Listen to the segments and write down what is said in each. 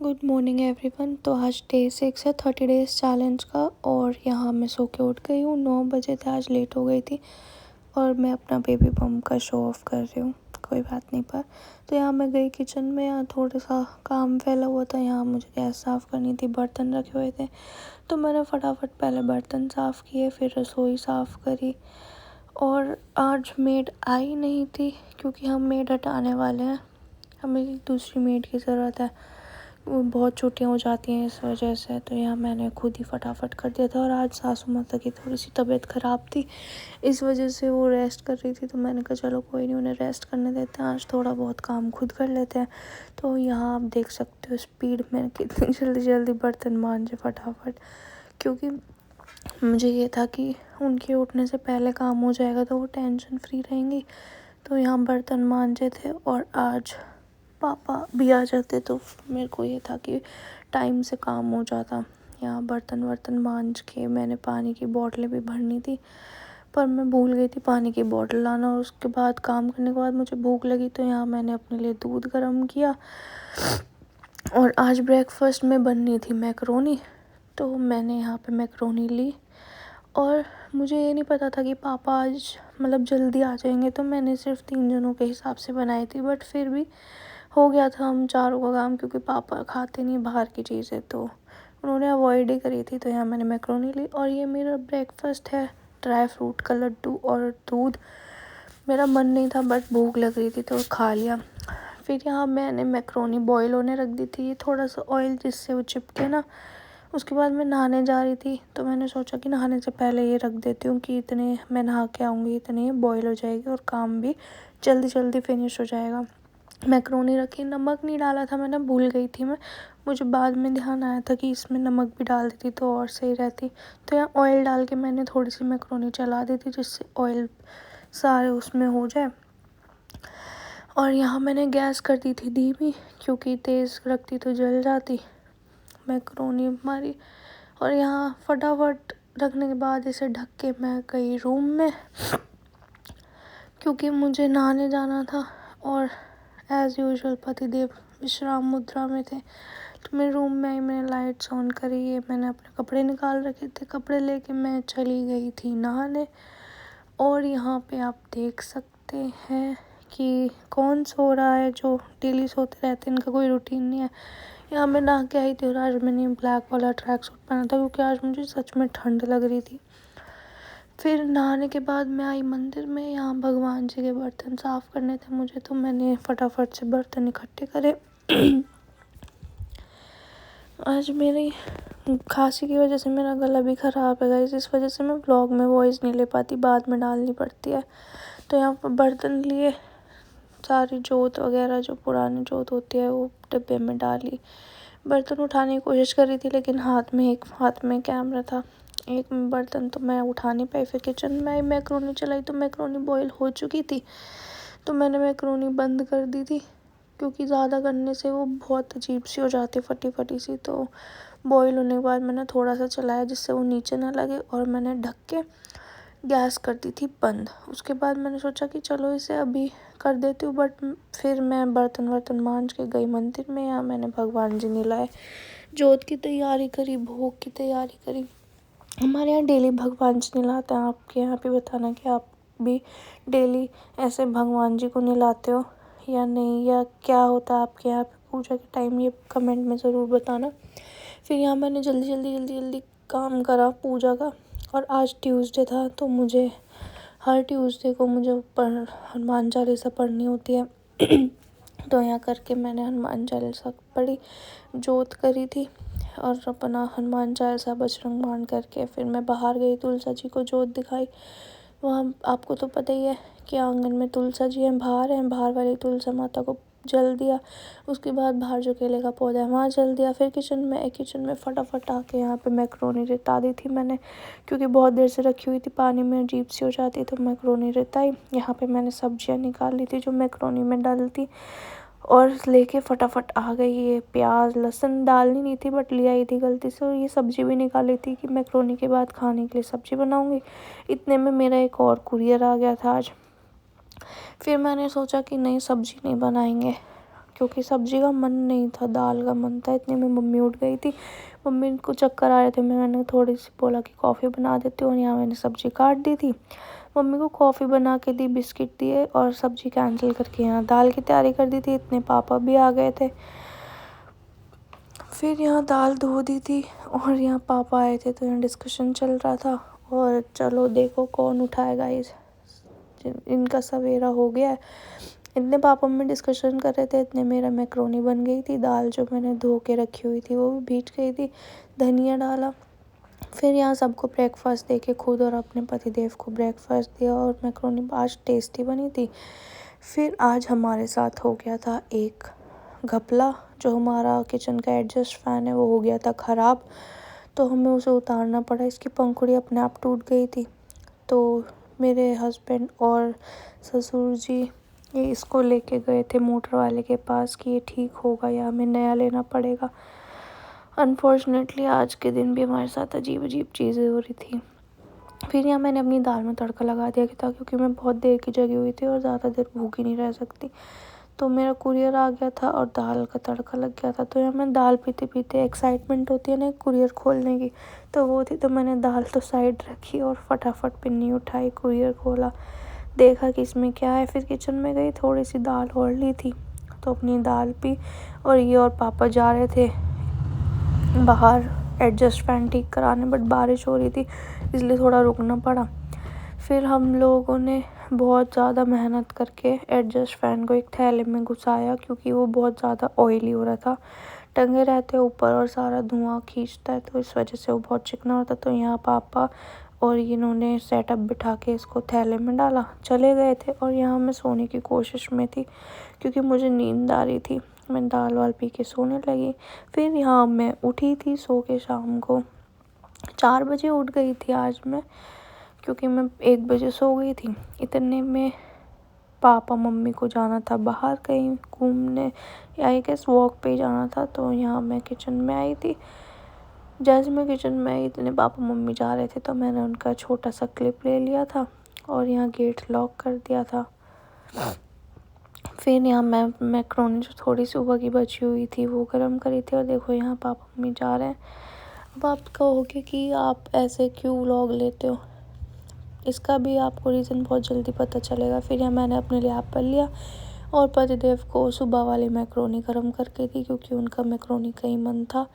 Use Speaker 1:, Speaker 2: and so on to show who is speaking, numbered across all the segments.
Speaker 1: Good morning everyone. तो आज day 6 है 30 डेज़ चैलेंज का। और यहाँ मैं सो के उठ गई हूँ, 9 बजे थे, आज लेट हो गई थी। और मैं अपना बेबी बम का शो ऑफ कर रही हूँ, कोई बात नहीं। पर तो यहाँ मैं गई किचन में, यहाँ थोड़ा सा काम फैला हुआ था। यहाँ मुझे गैस साफ़ करनी थी, बर्तन रखे हुए थे, तो मैंने फटाफट पहले बर्तन साफ़ किए, फिर रसोई साफ़ करी। और आज मेड आई नहीं थी क्योंकि हम मेड हटाने वाले हैं, हमें दूसरी मेड की ज़रूरत है। वो बहुत छुट्टियाँ हो जाती हैं इस वजह से, तो यहाँ मैंने खुद ही फटाफट कर दिया था। और आज सासू माता की थोड़ी सी तबीयत ख़राब थी, इस वजह से वो रेस्ट कर रही थी, तो मैंने कहा चलो कोई नहीं, उन्हें रेस्ट करने देते हैं, आज थोड़ा बहुत काम खुद कर लेते हैं। तो यहाँ आप देख सकते हो स्पीड में कितनी जल्दी जल्दी बर्तन मांजे फटाफट, क्योंकि मुझे ये था कि उनके उठने से पहले काम हो जाएगा तो वो टेंशन फ्री रहेंगी। तो यहाँ बर्तन मांजे थे, और आज पापा भी आ जाते तो मेरे को ये था कि टाइम से काम हो जाता। यहाँ बर्तन मांज के मैंने पानी की बोतलें भी भरनी थी, पर मैं भूल गई थी पानी की बोतल लाना। और उसके बाद काम करने के बाद मुझे भूख लगी, तो यहाँ मैंने अपने लिए दूध गर्म किया। और आज ब्रेकफास्ट में बननी थी मैकरोनी, तो मैंने यहाँ पे मैकरोनी ली। और मुझे ये नहीं पता था कि पापा आज मतलब जल्दी आ जाएंगे, तो मैंने सिर्फ 3 जनों के हिसाब से बनाई थी, बट फिर भी हो गया था हम चारों का काम, क्योंकि पापा खाते नहीं बाहर की चीज़ें, तो उन्होंने अवॉइड ही करी थी। तो यहाँ मैंने मैकरोनी ली, और ये मेरा ब्रेकफास्ट है, ड्राई फ्रूट का लड्डू और दूध। मेरा मन नहीं था बट भूख लग रही थी तो खा लिया। फिर यहाँ मैंने मैकरोनी बॉईल होने रख दी थी, थोड़ा सा ऑयल जिससे वो चिपके ना। उसके बाद मैं नहाने जा रही थी, तो मैंने सोचा कि नहाने से पहले ये रख देती हूँ कि इतने मैं नहा के आऊँगी, इतने बॉईल हो जाएगी और काम भी जल्दी जल्दी फिनिश हो जाएगा। मैकरोनी रखी, नमक नहीं डाला था मैंने, भूल गई थी मैं, मुझे बाद में ध्यान आया था कि इसमें नमक भी डाल देती तो और सही रहती। तो यहाँ ऑयल डाल के मैंने थोड़ी सी मैकरोनी चला दी थी, जिससे ऑयल सारे उसमें हो जाए। और यहाँ मैंने गैस कर दी थी धीमी, क्योंकि तेज़ रखती तो जल जाती मैकरोनी हमारी। और यहाँ फटाफट रखने के बाद इसे ढक के मैं गई रूम में, क्योंकि मुझे नहाने जाना था। और एज़ यूजुअल पतिदेव विश्राम मुद्रा में थे, तो मेरे रूम में आई, मैंने लाइट्स ऑन करी, ये मैंने अपने कपड़े निकाल रखे थे, कपड़े लेके मैं चली गई थी नहाने। और यहाँ पे आप देख सकते हैं कि कौन सो रहा है, जो डेली सोते रहते हैं, इनका कोई रूटीन नहीं है। यहाँ मैं नहा के आई थी, और आज मैंने ब्लैक वाला ट्रैक सूट पहना था, क्योंकि आज मुझे सच में ठंड लग रही थी। फिर नहाने के बाद मैं आई मंदिर में, यहाँ भगवान जी के बर्तन साफ़ करने थे मुझे, तो मैंने फटाफट से बर्तन इकट्ठे करे। आज मेरी खांसी की वजह से मेरा गला भी ख़राब है गाइस, इस वजह से मैं व्लॉग में वॉइस नहीं ले पाती, बाद में डालनी पड़ती है। तो यहाँ पर बर्तन लिए, सारी जोत वगैरह जो पुरानी जोत होती है वो डिब्बे में डाली। बर्तन उठाने की कोशिश कर रही थी, लेकिन एक हाथ में कैमरा था, एक बर्तन तो मैं उठा नहीं पाई। फिर किचन में आई, मैकरोनी चलाई, तो मैकरोनी बॉईल हो चुकी थी, तो मैंने मैकरोनी बंद कर दी थी, क्योंकि ज़्यादा करने से वो बहुत अजीब सी हो जाती है, फटी फटी सी। तो बॉईल होने के बाद मैंने थोड़ा सा चलाया, जिससे वो नीचे ना लगे, और मैंने ढक के गैस कर दी थी बंद। उसके बाद मैंने सोचा कि चलो इसे अभी कर देती हूँ, बट फिर मैं बर्तन मांज के गई मंदिर में। यहाँ मैंने भगवान जी नहलाए, जोत की तैयारी करी, भोग की तैयारी करी। हमारे यहाँ डेली भगवान जी नहलाते हैं, आपके यहाँ पे बताना कि आप भी डेली ऐसे भगवान जी को नहलाते हो या नहीं, या क्या होता है आपके यहाँ पे पूजा के टाइम, ये कमेंट में ज़रूर बताना। फिर यहाँ मैंने जल्दी काम करा पूजा का। और आज ट्यूसडे था, तो मुझे हर ट्यूसडे को मुझे ऊपर हनुमान चालीसा पढ़नी होती है। तो यहाँ करके मैंने हनुमान चालीसा पढ़ी, जोत करी थी, और अपना हनुमान चालीसा बजरंग बाण करके फिर मैं बाहर गई, तुलसा जी को जोत दिखाई। वहाँ आपको तो पता ही है कि आंगन में तुलसा जी हैं, बाहर वाली तुलसा माता को जल दिया। उसके बाद बाहर जो केले का पौधा है वहाँ जल दिया। फिर किचन में फटाफट आके यहाँ पे मैकरोनी रिता दी थी मैंने, क्योंकि बहुत देर से रखी हुई थी, पानी में अजीब सी हो जाती, तो मैकरोनी रिताई। यहाँ पे मैंने सब्जियाँ निकाल ली थी जो मैकरोनी में डालती, और लेके फटाफट आ गई। ये प्याज लहसुन डालनी नहीं थी, बट ले आई थी गलती से। और ये सब्ज़ी भी निकाली थी कि मैकरोनी के बाद खाने के लिए सब्ज़ी बनाऊँगी। इतने में मेरा एक और कुरियर आ गया था आज। फिर मैंने सोचा कि नहीं, सब्ज़ी नहीं बनाएंगे, क्योंकि सब्ज़ी का मन नहीं था, दाल का मन था। इतने में मम्मी उठ गई थी। मम्मी को चक्कर आ रहे थे, मैंने थोड़ी सी बोला कि कॉफ़ी बना देती हूँ, और यहाँ मैंने सब्ज़ी काट दी थी। मम्मी को कॉफ़ी बना के दी, बिस्किट दिए और सब्ज़ी कैंसिल करके यहाँ दाल की तैयारी कर दी थी। इतने पापा भी आ गए थे। फिर यहाँ दाल धो दी थी और यहाँ पापा आए थे, तो यहाँ डिस्कशन चल रहा था। और चलो देखो कौन उठाएगा, इनका सवेरा हो गया है। इतने पापा में डिस्कशन कर रहे थे, इतने मेरा मैक्रोनी बन गई थी। दाल जो मैंने धो के रखी हुई थी वो भी भीग गई थी, धनिया डाला। फिर यहाँ सबको ब्रेकफास्ट दे के खुद और अपने पतिदेव को ब्रेकफास्ट दिया, और मैक्रोनी आज टेस्टी बनी थी। फिर आज हमारे साथ हो गया था एक घपला, जो हमारा किचन का एडजस्ट फ़ैन है वो हो गया था ख़राब, तो हमें उसे उतारना पड़ा। इसकी पंखुड़ी अपने आप टूट गई थी। तो मेरे हस्बैंड और ससुर जी ये इसको लेके गए थे मोटर वाले के पास कि ये ठीक होगा या हमें नया लेना पड़ेगा। अनफॉर्चुनेटली आज के दिन भी हमारे साथ अजीब अजीब चीज़ें हो रही थी। फिर यहाँ मैंने अपनी दाल में तड़का लगा दिया था, क्योंकि मैं बहुत देर की जगी हुई थी और ज़्यादा देर भूखी नहीं रह सकती। तो मेरा कुरियर आ गया था और दाल का तड़का लग गया था। तो यहाँ मैं दाल पीते पीते, एक्साइटमेंट होती है ना कुरियर खोलने की, तो वो थी। तो मैंने दाल तो साइड रखी और फटाफट पिन्नी उठाई, कुरियर खोला, देखा कि इसमें क्या है। फिर किचन में गई, थोड़ी सी दाल और ली थी, तो अपनी दाल पी। और ये और पापा जा रहे थे बाहर एडजस्ट फैन ठीक कराने, बट बारिश हो रही थी इसलिए थोड़ा रुकना पड़ा। फिर हम लोगों ने बहुत ज़्यादा मेहनत करके एडजस्ट फ़ैन को एक थैले में घुसाया, क्योंकि वो बहुत ज़्यादा ऑयली हो रहा था। टंगे रहते ऊपर और सारा धुआं खींचता है, तो इस वजह से वो बहुत चिकना होता। तो यहाँ पापा और इन्होंने सेटअप बिठा के इसको थैले में डाला, चले गए थे। और यहाँ मैं सोने की कोशिश में थी, क्योंकि मुझे नींद आ रही थी। मैं दाल वाल पी के सोने लगी। फिर यहाँ मैं उठी थी सो के, शाम को 4 बजे उठ गई थी आज मैं, क्योंकि मैं 1 बजे सो गई थी। इतने में पापा मम्मी को जाना था बाहर कहीं घूमने, या आई गेस वॉक पे जाना था। तो यहाँ मैं किचन में आई थी। जैसे मैं किचन में आई, इतने पापा मम्मी जा रहे थे, तो मैंने उनका छोटा सा क्लिप ले लिया था और यहाँ गेट लॉक कर दिया था। फिर यहाँ मैं मैक्रोनी जो थोड़ी सी सुबह की बची हुई थी वो गर्म करी थी, और देखो यहाँ पापा मम्मी जा रहे हैं। अब आप कहोगे कि आप ऐसे क्यों व्लॉग लेते हो, इसका भी आपको रीज़न बहुत जल्दी पता चलेगा। फिर यहाँ मैंने अपने लिए एप्पल लिया और पतिदेव को सुबह वाली मैक्रोनी गर्म करके दी, क्योंकि उनका मैक्रोनी का ही मन था।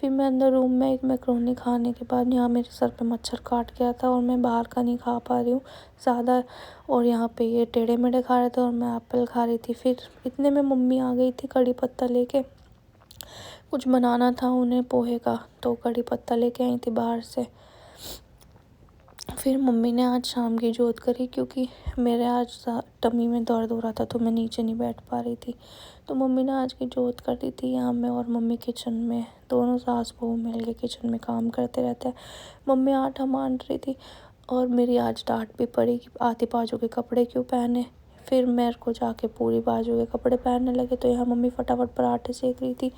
Speaker 1: फिर मैं अंदर रूम में एक मैक्रोनी खाने के बाद यहाँ मेरे सर पे मच्छर काट गया था, और मैं बाहर का नहीं खा पा रही हूँ ज़्यादा, और यहाँ पे ये टेढ़े मेढ़े खा रहे थे और मैं एप्पल खा रही थी। फिर इतने में मम्मी आ गई थी कड़ी पत्ता लेके, कुछ बनाना था उन्हें पोहे का, तो कड़ी पत्ता लेके आई थी बाहर से। फिर मम्मी ने आज शाम की जोत करी, क्योंकि मेरे आज टमी में दर्द हो रहा था, तो मैं नीचे नहीं बैठ पा रही थी। तो मम्मी ने आज की जोत कर दी थी। यहाँ मैं और मम्मी किचन में, दोनों सास बहू मिल के किचन में काम करते रहते हैं। मम्मी आटा मान रही थी और मेरी आज डांट भी पड़ी कि आधी बाजू के कपड़े क्यों पहने। फिर मेरे को जाके पूरी बाजू के कपड़े पहनने लगे। तो यहाँ मम्मी फटाफट पराठे सेक रही थी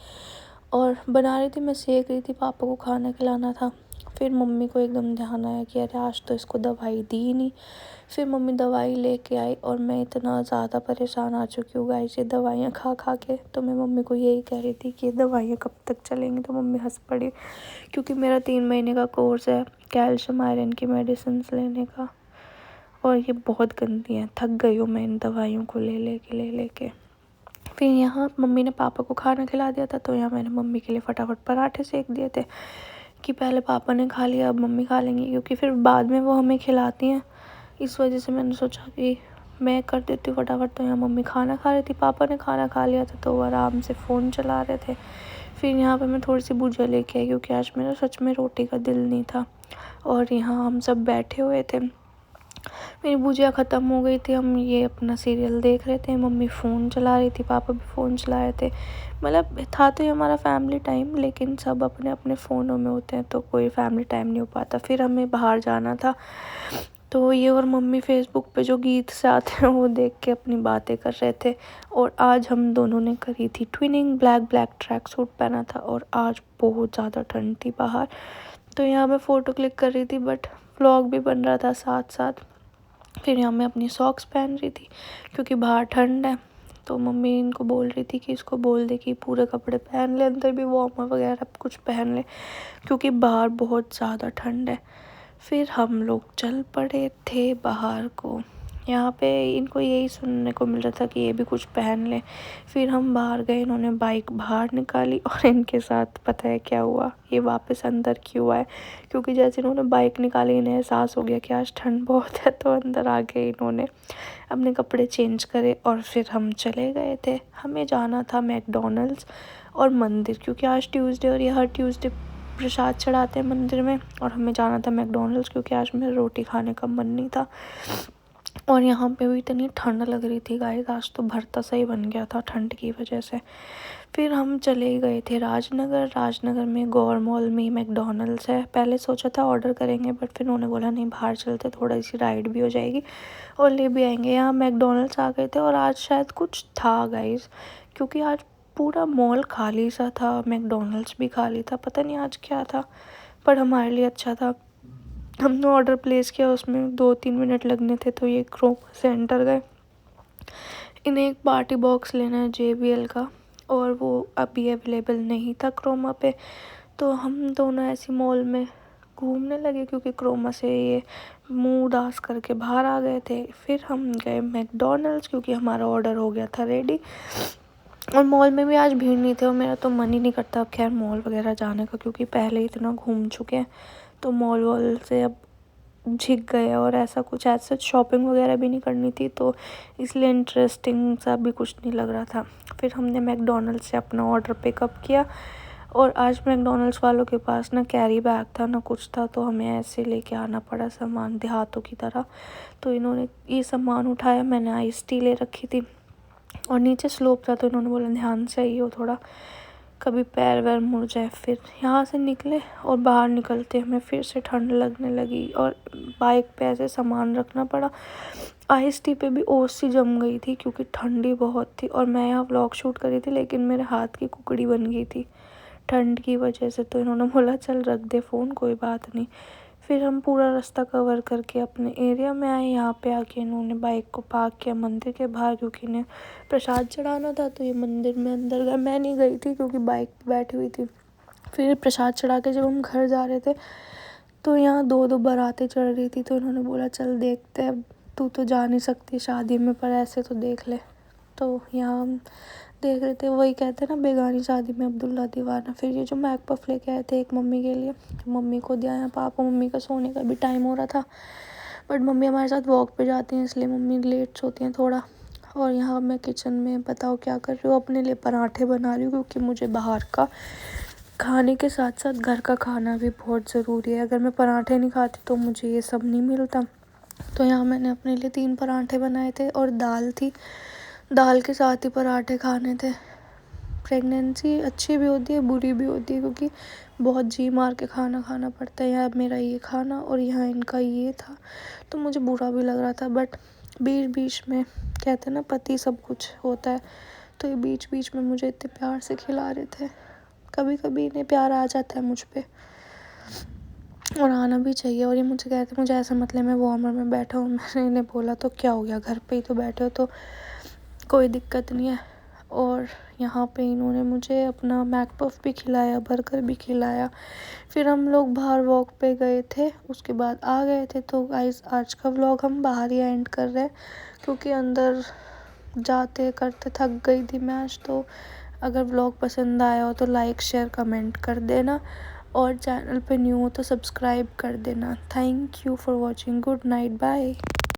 Speaker 1: और बना रही थी, मैं सेक रही थी, पापा को खाना खिलाना था। फिर मम्मी को एकदम ध्यान आया कि अरे आज तो इसको दवाई दी ही नहीं। फिर मम्मी दवाई लेके आई, और मैं इतना ज़्यादा परेशान आ चुकी हूँ गाइस ये दवाइयाँ खा खा के। तो मैं मम्मी को यही कह रही थी कि ये दवाइयाँ कब तक चलेंगी। तो मम्मी हंस पड़ी, क्योंकि मेरा 3 महीने का कोर्स है कैल्शियम आयरन की मेडिसिन लेने का, और ये बहुत गंदी है। थक गई हूँ मैं इन दवाइयों को ले के। फिर यहाँ मम्मी ने पापा को खाना खिला दिया था, तो यहाँ मैंने मम्मी के लिए फटाफट पराठे सेक दिए थे कि पहले पापा ने खा लिया अब मम्मी खा लेंगी, क्योंकि फिर बाद में वो हमें खिलाती हैं। इस वजह से मैंने सोचा कि मैं कर देती हूँ फटाफट। तो यहाँ मम्मी खाना खा रही थी, पापा ने खाना खा लिया था, तो वो आराम से फ़ोन चला रहे थे। फिर यहाँ पे मैं थोड़ी सी भुजिया लेके आई, क्योंकि आज मेरा सच में रोटी का दिल नहीं था, और यहाँ हम सब बैठे हुए थे। मेरी भुजिया ख़त्म हो गई थी, हम ये अपना सीरियल देख रहे थे, मम्मी फ़ोन चला रही थी, पापा भी फ़ोन चला रहे थे। मतलब था तो ये हमारा फैमिली टाइम, लेकिन सब अपने अपने फ़ोनों में होते हैं, तो कोई फैमिली टाइम नहीं हो पाता। फिर हमें बाहर जाना था, तो ये और मम्मी फेसबुक पे जो गीत से आते हैं वो देख के अपनी बातें कर रहे थे। और आज हम दोनों ने करी थी ट्विनिंग, ब्लैक ट्रैक सूट पहना था, और आज बहुत ज़्यादा ठंड थी बाहर। तो यहाँ मैं फ़ोटो क्लिक कर रही थी, बट व्लॉग भी बन रहा था साथ साथ। फिर यहाँ मैं अपनी सॉक्स पहन रही थी, क्योंकि बाहर ठंड है। तो मम्मी इनको बोल रही थी कि इसको बोल दे कि पूरे कपड़े पहन ले, अंदर भी वार्मर वगैरह कुछ पहन ले क्योंकि बाहर बहुत ज़्यादा ठंड है। फिर हम लोग चल पड़े थे बाहर को। यहाँ पे इनको यही सुनने को मिल रहा था कि ये भी कुछ पहन ले। फिर हम बाहर गए, इन्होंने बाइक बाहर निकाली और इनके साथ पता है क्या हुआ, ये वापस अंदर क्यों आए, क्योंकि जैसे इन्होंने बाइक निकाली इन्हें एहसास हो गया कि आज ठंड बहुत है, तो अंदर आ गए, इन्होंने अपने कपड़े चेंज करे और फिर हम चले गए थे। हमें जाना था मैकडॉनल्ड्स और मंदिर, क्योंकि आज ट्यूसडे और ये हर ट्यूसडे प्रसाद चढ़ाते हैं मंदिर में, और हमें जाना था मैकडॉनल्ड्स क्योंकि आज मेरा रोटी खाने का मन नहीं था। और यहाँ पे भी इतनी ठंड लग रही थी गाइस, आज तो भरता सही बन गया था ठंड की वजह से। फिर हम चले गए थे राजनगर में गौर मॉल में मैकडॉनल्ड्स है। पहले सोचा था ऑर्डर करेंगे, बट फिर उन्होंने बोला नहीं, बाहर चलते, थोड़ा सी राइड भी हो जाएगी और ले भी आएंगे। यहाँ मैकडॉनल्ड्स आ गए थे और आज शायद कुछ था गाइस, क्योंकि आज पूरा मॉल खाली सा था, मैकडॉनल्ड्स भी खाली था, पता नहीं आज क्या था, पर हमारे लिए अच्छा था। हमने ऑर्डर प्लेस किया, उसमें 2-3 मिनट लगने थे, तो ये क्रोमा से एंटर गए। इन्हें एक पार्टी बॉक्स लेना है JBL का, और वो अभी अवेलेबल नहीं था क्रोमा पे, तो हम दोनों ऐसी मॉल में घूमने लगे क्योंकि क्रोमा से ये मुंह उदास करके बाहर आ गए थे। फिर हम गए मैकडॉनल्ड्स क्योंकि हमारा ऑर्डर हो गया था रेडी, और मॉल में भी आज भीड़ नहीं थी, और मेरा तो मन ही नहीं करता अब खैर मॉल वगैरह जाने का, क्योंकि पहले ही इतना घूम चुके हैं, तो मॉल वॉल से अब झिक गए, और ऐसा कुछ ऐसा शॉपिंग वगैरह भी नहीं करनी थी, तो इसलिए इंटरेस्टिंग सा भी कुछ नहीं लग रहा था। फिर हमने मैकडॉनल्ड्स से अपना ऑर्डर पिकअप किया, और आज मैकडॉनल्ड्स वालों के पास ना कैरी बैग था ना कुछ था, तो हमें ऐसे लेके आना पड़ा सामान देहातों की तरह। तो इन्होंने ये सामान उठाया, मैंने आइस टी ले रखी थी, और नीचे स्लोप था, तो इन्होंने बोला ध्यान से ही हो थोड़ा, कभी पैर वैर मुड़ जाए। फिर यहाँ से निकले, और बाहर निकलते हमें फिर से ठंड लगने लगी, और बाइक पे ऐसे सामान रखना पड़ा। आइस टी पे भी ओस सी जम गई थी क्योंकि ठंडी बहुत थी, और मैं यहाँ व्लॉग शूट कर रही थी, लेकिन मेरे हाथ की कुकड़ी बन गई थी ठंड की वजह से, तो इन्होंने बोला चल रख दे फ़ोन, कोई बात नहीं। फिर हम पूरा रास्ता कवर करके अपने एरिया में आए। यहाँ पे आके इन्होंने बाइक को पार्क किया मंदिर के बाहर, क्योंकि इन्हें प्रसाद चढ़ाना था, तो ये मंदिर में अंदर गए। मैं नहीं गई थी क्योंकि बाइक पे बैठी हुई थी। फिर प्रसाद चढ़ा के जब हम घर जा रहे थे, तो यहाँ 2-2 बारातें चढ़ रही थी, तो इन्होंने बोला चल देखते हैं, तू तो जा नहीं सकती शादी में, पर ऐसे तो देख ले। तो यहाँ हम देख रहे थे, वही कहते हैं ना, बेगानी शादी में अब्दुल्ला दीवाना। फिर ये जो मैक पफ लेके आए थे एक मम्मी के लिए, मम्मी को दिया। यहाँ पापा मम्मी का सोने का भी टाइम हो रहा था, बट मम्मी हमारे साथ वॉक पे जाती हैं, इसलिए मम्मी लेट सोती हैं थोड़ा। और यहाँ मैं किचन में बताओ क्या कर रही हूँ, अपने लिए पराठे बना रही हूँ, क्योंकि मुझे बाहर का खाने के साथ साथ घर का खाना भी बहुत ज़रूरी है। अगर मैं पराठे नहीं खाती तो मुझे ये सब नहीं मिलता। तो यहाँ मैंने अपने लिए 3 पराठे बनाए थे, और दाल थी, दाल के साथ ही पराठे खाने थे। प्रेगनेंसी अच्छी भी होती है, बुरी भी होती है, क्योंकि बहुत जी मार के खाना खाना पड़ता है। यहाँ मेरा ये खाना और यहाँ इनका ये था, तो मुझे बुरा भी लग रहा था, बट बीच बीच में कहते हैं ना पति सब कुछ होता है, तो ये बीच बीच में मुझे इतने प्यार से खिला रहे थे। कभी कभी इन्हें प्यार आ जाता है मुझ पे, और आना भी चाहिए। और ये मुझे कहते मुझे ऐसा मतलब मैं वार्मर में बैठा हूँ, मैंने इन्हें बोला तो क्या हो गया, घर पे ही तो बैठे हो, तो कोई दिक्कत नहीं है। और यहाँ पे इन्होंने मुझे अपना मैक पफ भी खिलाया, बर्गर भी खिलाया। फिर हम लोग बाहर वॉक पे गए थे, उसके बाद आ गए थे। तो गाइस आज का व्लॉग हम बाहर ही एंड कर रहे हैं, क्योंकि अंदर जाते करते थक गई थी मैं आज। तो अगर व्लॉग पसंद आया हो तो लाइक शेयर कमेंट कर देना, और चैनल पे न्यू हो तो सब्सक्राइब कर देना। Thank you for watching, good night, bye.